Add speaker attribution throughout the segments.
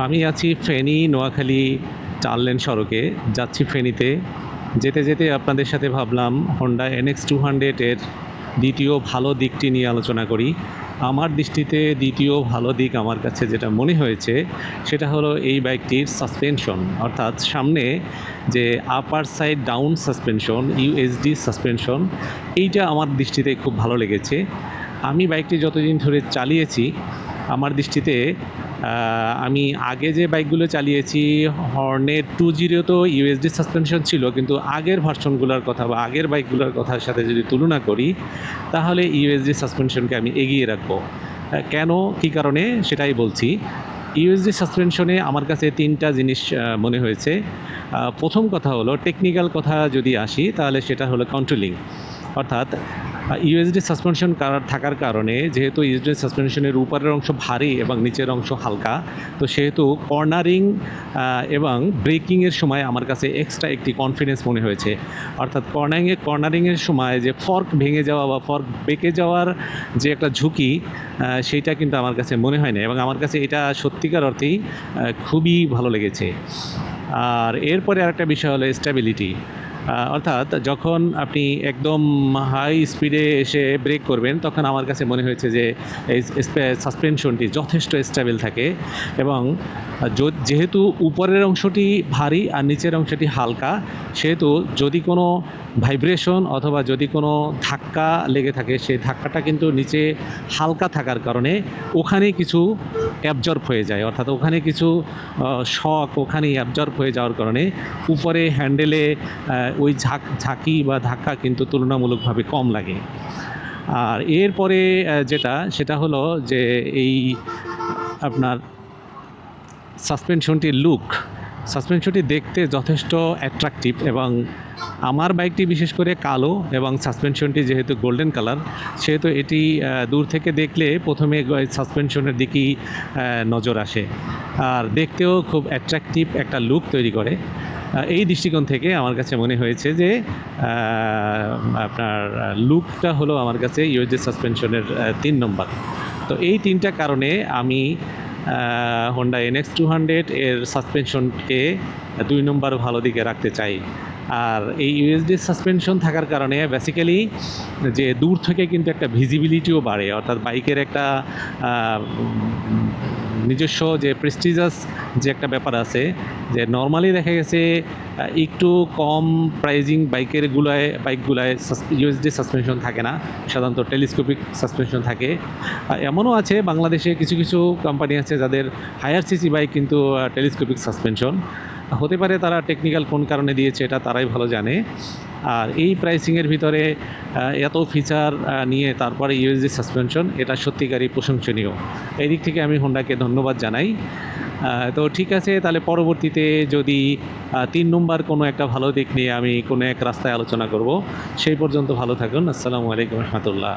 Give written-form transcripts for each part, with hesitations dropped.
Speaker 1: আমি আছি ফেনী নোয়াখালী ৪ লেন সড়কে, যাচ্ছি ফেনীতে। যেতে যেতে আপনাদের সাথে ভাবলাম Honda NX200 এর দ্বিতীয় ভালো দিকটি নিয়ে আলোচনা করি। আমার দৃষ্টিতে দ্বিতীয় ভালো দিক আমার কাছে যেটা মনে হয়েছে সেটা হলো এই বাইকটির সাসপেনশন, অর্থাৎ সামনে যে আপার side down suspension, USD suspension, এইটা আমার দৃষ্টিতে খুব ভালো লেগেছে। আমি বাইকটি যতদিন ধরে চালিয়েছি আমার দৃষ্টিতে আমি আগে যে বাইকগুলো চালিয়েছি হর্নেট 2.0 তো ইউএসডি সাসপেনশন ছিল, কিন্তু আগের ভার্সনগুলোর কথা বা আগের বাইকগুলোর কথার সাথে যদি তুলনা করি তাহলে ইউএসডি সাসপেনশনকে আমি এগিয়ে রাখবো। কেন, কী কারণে সেটাই বলছি। ইউএসডি সাসপেনশনে আমার কাছে 3টা জিনিস মনে হয়েছে। প্রথম কথা হলো টেকনিক্যাল কথা যদি আসি তাহলে সেটা হলো কন্ট্রোলিং, অর্থাৎ ইউএসডি সাসপেনশন থাকার কারণে যেহেতু ইউএসডি সাসপেনশনের উপরের অংশ ভারী এবং নিচের অংশ হালকা, তো সেহেতু কর্নারিং এবং ব্রেকিংয়ের সময় আমার কাছে এক্সট্রা একটি কনফিডেন্স মনে হয়েছে। অর্থাৎ কর্নারিংয়ের সময় যে ফর্ক ভেঙে যাওয়া বা ফর্ক বেঁকে যাওয়ার যে একটা ঝুঁকি, সেইটা কিন্তু আমার কাছে মনে হয় না, এবং আমার কাছে এটা সত্যিকার অর্থেই খুবই ভালো লেগেছে। আর এরপরে আরেকটা বিষয় হলো স্ট্যাবিলিটি, অর্থাৎ যখন আপনি একদম হাই স্পিডে এসে ব্রেক করবেন তখন আমার কাছে মনে হয়েছে যে এই সাসপেনশনটি যথেষ্ট স্টেবল থাকে, এবং যেহেতু উপরের অংশটি ভারী আর নিচের অংশটি হালকা, সেহেতু যদি কোনো ভাইব্রেশন অথবা যদি কোনো ধাক্কা লেগে থাকে সেই ধাক্কাটা কিন্তু নিচে হালকা থাকার কারণে ওখানে কিছু অ্যাবজর্ব হয়ে যায়, অর্থাৎ ওখানে কিছু শক ওখানেই অ্যাবজর্ব হয়ে যাওয়ার কারণে উপরে হ্যান্ডেলে ওই ঝাঁকি বা ধাক্কা কিন্তু তুলনামূলকভাবে কম লাগে। আর এরপরে সেটা হলো যে এই আপনার সাসপেনশনটি দেখতে যথেষ্ট অ্যাট্রাকটিভ, এবং আমার বাইকটি বিশেষ করে কালো এবং সাসপেনশনটি যেহেতু গোল্ডেন কালার, সেহেতু এটি দূর থেকে দেখলে প্রথমে সাসপেনশনের দিকেই নজর আসে, আর দেখতেও খুব অ্যাট্রাকটিভ একটা লুক তৈরি করে। এই দৃষ্টিকোণ থেকে আমার কাছে মনে হয়েছে যে আপনার লুকটা হলো আমার কাছে ইউএসডি সাসপেনশনের 3 নম্বর। তো এই 3টা কারণে আমি Honda NX200 এর সাসপেনশনকে 2 নম্বর ভালো দিকে রাখতে চাই। আর এই ইউএসডি সাসপেনশন থাকার কারণে বেসিক্যালি যে দূর থেকে কিন্তু একটা ভিজিবিলিটিও বাড়ে, অর্থাৎ বাইকের একটা নিজস্ব যে প্রেস্টিজাস যে একটা ব্যাপার আছে, যে নর্মালি দেখা গেছে একটু কম প্রাইজিং বাইকগুলায় ইউএসডি সাসপেনশন থাকে না, সাধারণত টেলিস্কোপিক সাসপেনশন থাকে। এমনও আছে বাংলাদেশে কিছু কিছু কোম্পানি আছে যাদের হায়ার সিসি বাইক কিন্তু টেলিস্কোপিক সাসপেনশন হতে পারে, তারা টেকনিক্যাল কোন কারণে দিয়েছে এটা তারাই ভালো জানে। আর এই প্রাইসিংয়ের ভিতরে এত ফিচার নিয়ে তারপরে ইউএসডি সাসপেনশন, এটা সত্যিকারই প্রশংসনীয়। এই দিক থেকে আমি হোন্ডাকে ধন্যবাদ জানাই। তো ঠিক আছে, তাহলে পরবর্তীতে যদি 3 নম্বর কোনো একটা ভালো দিক নিয়ে আমি কোনো এক রাস্তায় আলোচনা করব। সেই পর্যন্ত ভালো থাকুন। আসসালামু আলাইকুম রহমতুল্লাহ।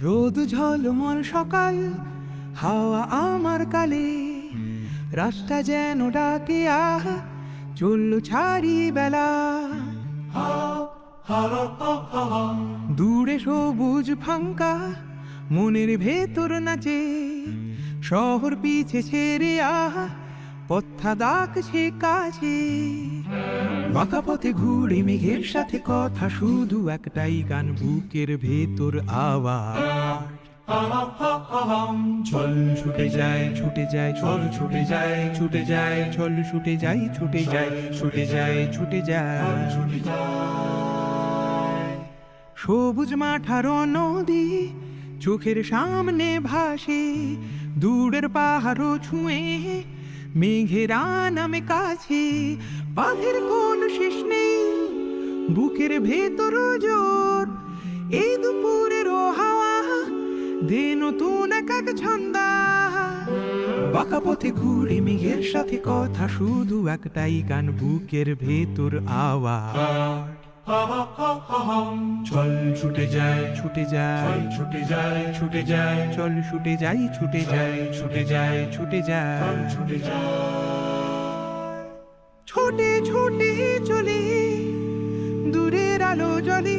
Speaker 2: রোদ ঝলমল সকাল, হাওয়া আমার কালে, রাস্তা যেন ডাকে আহ, চললো ছাড়ি বেলা। দূরে সবুজ ফাঙ্কা, মনের ভেতর নাচে, শহর পিছে ছেড়ে আহ, পথা ডাকছে কাছে। বাঁকা পথে ঘুরে মেঘের সাথে কথা, শুধু একটাই গান বুকের ভেতর আওয়াজ। চল ছুটে যায় ছুটে যায়, চল ছুটে যায় ছুটে যায়, চল ছুটে যায় ছুটে যায়, ছুটে যায় ছুটে যায়, ছুটে যায়। সবুজ মাঠ আর নদী চোখের সামনে ভাসে, দূরের পাহাড়ও ছুঁয়ে মেঘেরা নামে কাছে। বাঁধের কোন শেষ নেই, বুকের ভেতর জোর, এই দুপুরের হাওয়া দে নতুন এক ছন্দা। বাঁকা পথে ঘুরে মেঘের সাথে কথা, শুধু একটাই গান বুকের ভেতর আওয়াজ। চল ছুটে যায় ছুটে যায়, ছুটে যায় ছুটে যায়, চল ছুটে যাই ছুটে যায়, ছুটে যায় ছুটে যায়, ছুটে যায়। ছোটে ছোটে চলে দূরের আলো জলে,